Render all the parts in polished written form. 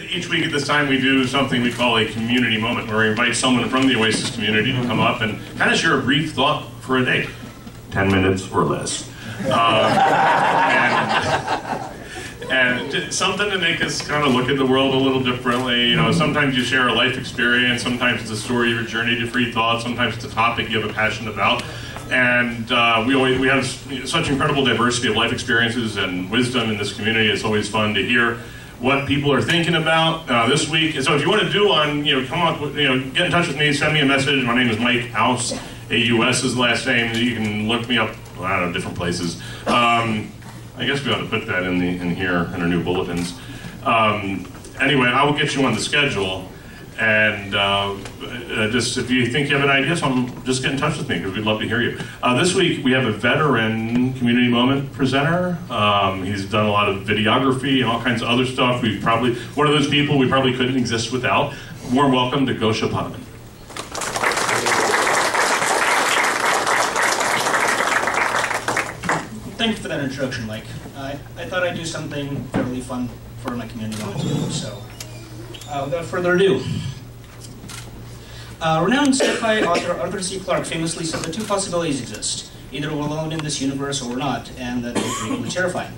Each week at this time we do something we call a community moment, where we invite someone from the Oasis community to come up and kind of share a brief thought for a day. 10 minutes or less. And something to make us kind of look at the world a little differently. You know, sometimes you share a life experience, sometimes it's a story of your journey to free thought, sometimes it's a topic you have a passion about. And we have such incredible diversity of life experiences and wisdom in this community. It's always fun to hear what people are thinking about this week. And so if you want to do one, come up with, get in touch with me, send me a message. My name is Mike House, A-U-S is the last name. You can look me up, I don't know, different places. I guess we ought to put that in here in our new bulletins. Anyway, I will get you on the schedule. And just if you think you have an idea, just get in touch with me because we'd love to hear you. This week we have a veteran community moment presenter. He's done a lot of videography and all kinds of other stuff. One of those people we probably couldn't exist without. Warm welcome to Gosha Potaman. Thank you for that introduction, Mike. I thought I'd do something fairly fun for my community moment, so without further ado. Renowned sci-fi author Arthur C. Clarke famously said that two possibilities exist. Either we're alone in this universe or we're not, and that both are equally terrifying.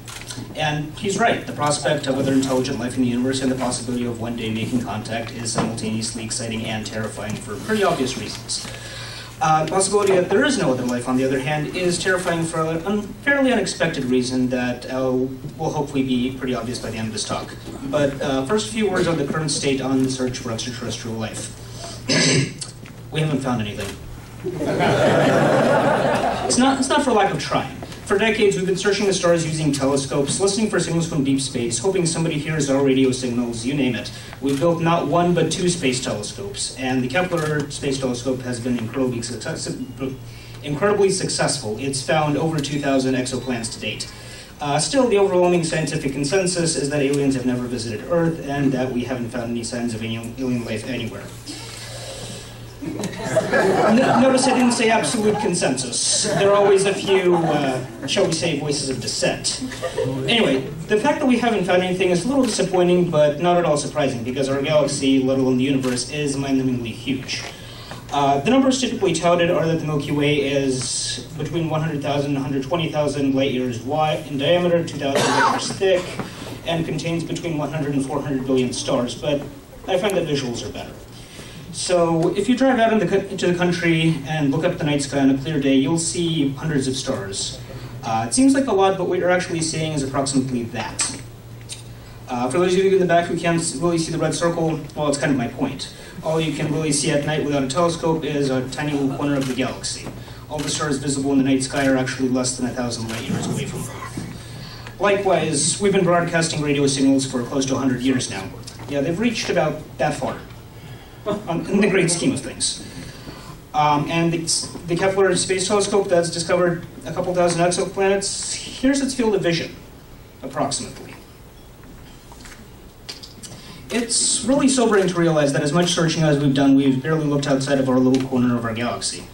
And he's right. The prospect of other intelligent life in the universe and the possibility of one day making contact is simultaneously exciting and terrifying for pretty obvious reasons. The possibility that there is no other life, on the other hand, is terrifying for a fairly unexpected reason that will hopefully be pretty obvious by the end of this talk. But first, a few words on the current state on the search for extraterrestrial life. We haven't found anything. It's not for lack of trying. For decades, we've been searching the stars using telescopes, listening for signals from deep space, hoping somebody hears our radio signals, you name it. We've built not one, but two space telescopes, and the Kepler Space Telescope has been incredibly successful. It's found over 2,000 exoplanets to date. Still, the overwhelming scientific consensus is that aliens have never visited Earth, and that we haven't found any signs of alien life anywhere. Notice I didn't say absolute consensus. There are always a few, shall we say, voices of dissent. Anyway, the fact that we haven't found anything is a little disappointing, but not at all surprising, because our galaxy, let alone the universe, is mind-numbingly huge. The numbers typically touted are that the Milky Way is between 100,000 and 120,000 light years wide in diameter, 2,000 light years thick, and contains between 100 and 400 billion stars, but I find that visuals are better. So if you drive out into the country and look up at the night sky on a clear day, you'll see hundreds of stars. It seems like a lot, but what you're actually seeing is approximately that. For those of you in the back who can't really see the red circle, well, it's kind of my point. All you can really see at night without a telescope is a tiny little corner of the galaxy. All the stars visible in the night sky are actually less than 1,000 light years away from Earth. Likewise, we've been broadcasting radio signals for close to 100 years now. Yeah, they've reached about that far. In the great scheme of things. And the Kepler Space Telescope that's discovered a couple thousand exoplanets, here's its field of vision, approximately. It's really sobering to realize that as much searching as we've done, we've barely looked outside of our little corner of our galaxy.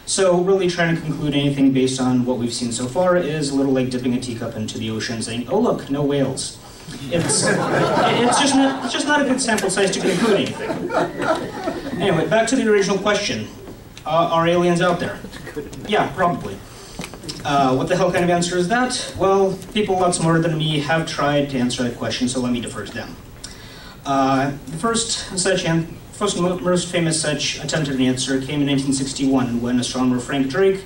So really trying to conclude anything based on what we've seen so far is a little like dipping a teacup into the ocean and saying, oh look, no whales. It's just not a good sample size to conclude anything. Anyway, back to the original question. Are aliens out there? Yeah, probably. What the hell kind of answer is that? Well, people lots smarter than me have tried to answer that question, so let me defer to them. The first most famous such attempt at an answer came in 1961 when astronomer Frank Drake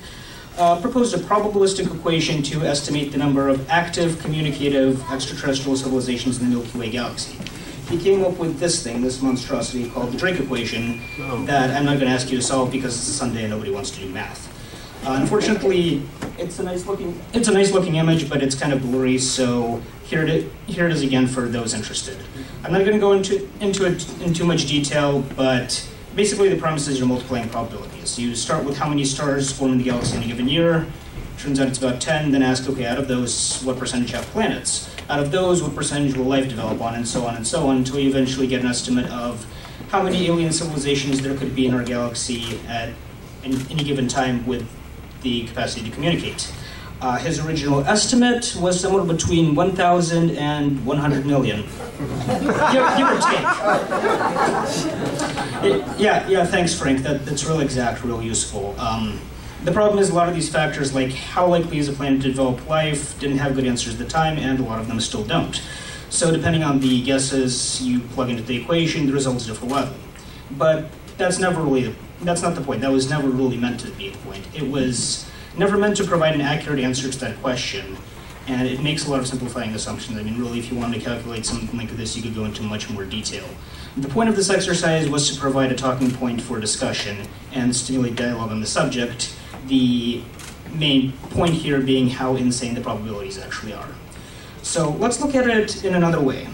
proposed a probabilistic equation to estimate the number of active, communicative extraterrestrial civilizations in the Milky Way galaxy. He came up with this thing, this monstrosity called the Drake equation, that I'm not going to ask you to solve because it's a Sunday and nobody wants to do math. Unfortunately, it's a nice looking image, but it's kind of blurry, so here it is again for those interested. I'm not going to go in too much detail, but basically the premise is you're multiplying probabilities. You start with how many stars form in the galaxy in a given year. Turns out it's about 10, then ask, okay, out of those, what percentage have planets? Out of those, what percentage will life develop on, and so on, until you eventually get an estimate of how many alien civilizations there could be in our galaxy at any given time with the capacity to communicate. His original estimate was somewhere between 1,000 and 100 million. Give or take. Yeah, thanks, Frank. That's real exact, real useful. The problem is a lot of these factors, like how likely is a planet to develop life, didn't have good answers at the time, and a lot of them still don't. So depending on the guesses you plug into the equation, the results differ wildly. But that's not the point. That was never really meant to be the point. It was never meant to provide an accurate answer to that question, and it makes a lot of simplifying assumptions. I mean, really, if you wanted to calculate something like this, you could go into much more detail. The point of this exercise was to provide a talking point for discussion and stimulate dialogue on the subject, the main point here being how insane the probabilities actually are. So let's look at it in another way.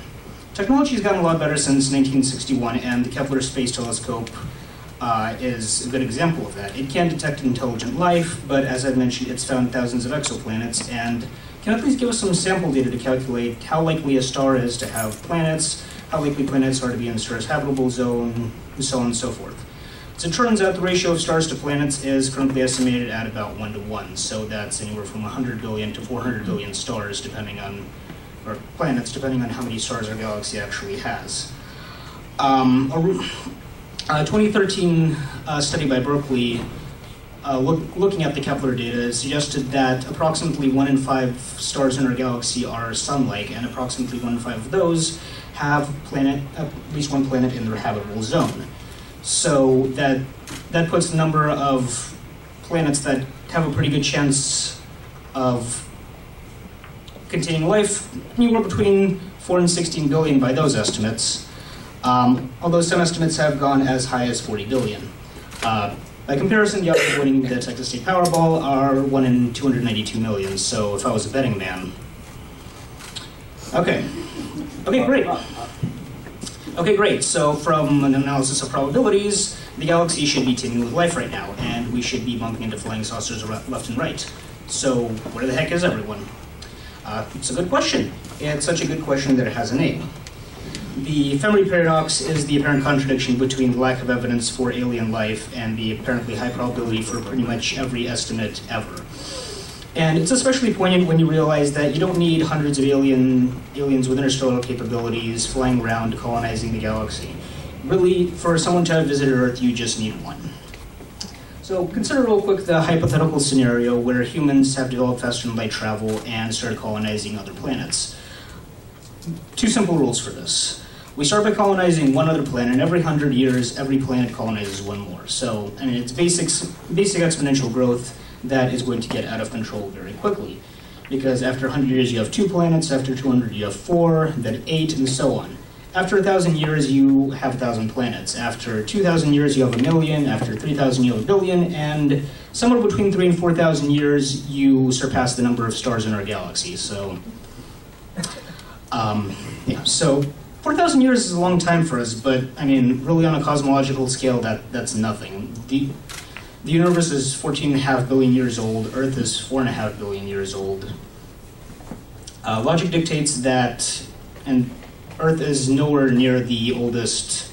Technology has gotten a lot better since 1961, and the Kepler Space Telescope is a good example of that. It can detect intelligent life, but as I mentioned, it's found thousands of exoplanets, and can at least give us some sample data to calculate how likely a star is to have planets, how likely planets are to be in the star's habitable zone, and so on and so forth. As it turns out, the ratio of stars to planets is currently estimated at about 1 to 1, so that's anywhere from 100 billion to 400 billion stars, depending on, or planets, depending on how many stars our galaxy actually has. A 2013 study by Berkeley looking at the Kepler data suggested that approximately 1 in 5 stars in our galaxy are sun-like, and approximately 1 in 5 of those have at least one planet in their habitable zone. So that puts the number of planets that have a pretty good chance of containing life anywhere between 4 and 16 billion by those estimates, although some estimates have gone as high as 40 billion. By comparison, the odds of winning the Texas State Powerball are 1 in 292 million, so if I was a betting man. Okay, great. So from an analysis of probabilities, the galaxy should be teeming with life right now, and we should be bumping into flying saucers left and right. So where the heck is everyone? It's a good question. It's such a good question that it has a name. The Femri Paradox is the apparent contradiction between the lack of evidence for alien life and the apparently high probability for pretty much every estimate ever. And it's especially poignant when you realize that you don't need hundreds of aliens with interstellar capabilities flying around colonizing the galaxy. Really, for someone to have visited Earth, you just need one. So consider real quick the hypothetical scenario where humans have developed faster than light travel and started colonizing other planets. 2 simple rules for this. We start by colonizing one other planet, and every 100 years, every planet colonizes one more. So, I mean, it's basic exponential growth that is going to get out of control very quickly. Because after 100 years, you have 2 planets, after 200, you have 4, then 8, and so on. After 1,000 years, you have 1,000 planets. After 2,000 years, you have 1 million. After 3,000, you have 1 billion. And somewhere between 3,000 and 4,000 years, you surpass the number of stars in our galaxy. So, so 4,000 years is a long time for us, but I mean, really on a cosmological scale, that's nothing. The universe is 14.5 billion years old. Earth is 4.5 billion years old. Logic dictates that, and Earth is nowhere near the oldest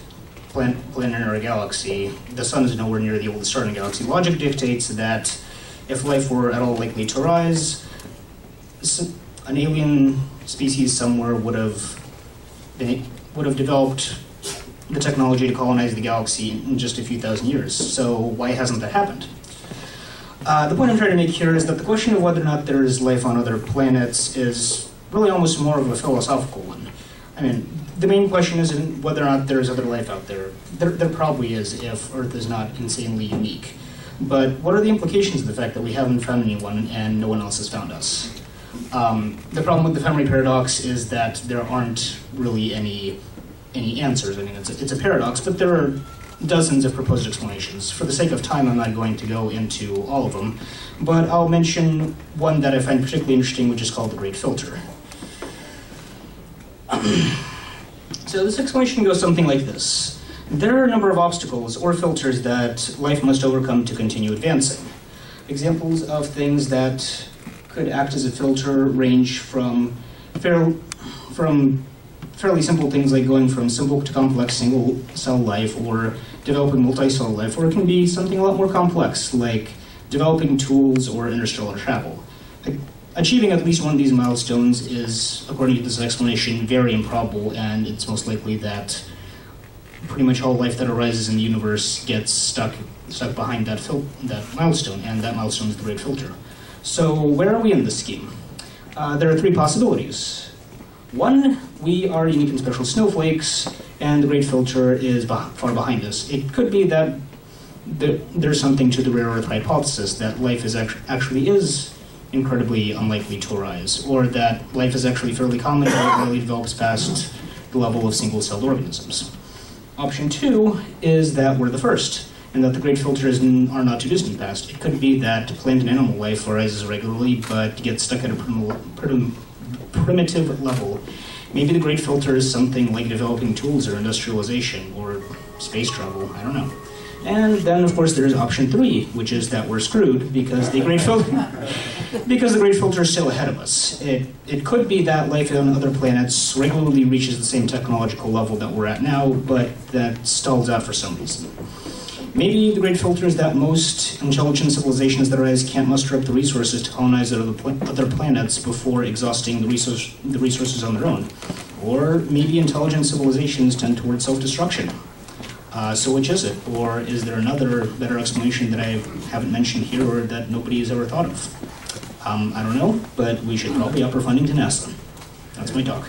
planet in our galaxy. The sun is nowhere near the oldest star in the galaxy. Logic dictates that if life were at all likely to rise, an alien species somewhere would have developed the technology to colonize the galaxy in just a few thousand years. So why hasn't that happened? The point I'm trying to make here is that the question of whether or not there is life on other planets is really almost more of a philosophical one. I mean, the main question isn't whether or not there's other life out there. There probably is if Earth is not insanely unique. But what are the implications of the fact that we haven't found anyone and no one else has found us? The problem with the Femri Paradox is that there aren't really any answers. I mean, it's a paradox, but there are dozens of proposed explanations. For the sake of time, I'm not going to go into all of them, but I'll mention one that I find particularly interesting, which is called the Great Filter. So this explanation goes something like this. There are a number of obstacles or filters that life must overcome to continue advancing. Examples of things that could act as a filter range from fairly simple things like going from simple to complex single-cell life or developing multi-cell life, or it can be something a lot more complex like developing tools or interstellar travel. Achieving at least one of these milestones is, according to this explanation, very improbable, and it's most likely that pretty much all life that arises in the universe gets stuck behind that milestone, and that milestone is the Great Filter. So where are we in this scheme? There are three possibilities. One, we are unique and special snowflakes, and the Great Filter is far behind us. It could be that there's something to the rare earth hypothesis, that life actually is incredibly unlikely to arise, or that life is actually fairly common and it really develops past the level of single-celled organisms. Option two is that we're the first, and that the Great Filters are not too distant past. It could be that plant and animal life arises regularly, but gets stuck at a primitive level. Maybe the Great Filter is something like developing tools or industrialization or space travel, I don't know. And then, of course, there's option three, which is that we're screwed because the Great Filter is still ahead of us. It could be that life on other planets regularly reaches the same technological level that we're at now, but that stalls out for some reason. Maybe the Great Filter is that most intelligent civilizations that arise can't muster up the resources to colonize other planets before exhausting the resources on their own. Or maybe intelligent civilizations tend towards self-destruction. So which is it? Or is there another better explanation that I haven't mentioned here or that nobody has ever thought of? I don't know, but we should probably up our funding to NASA. That's my talk.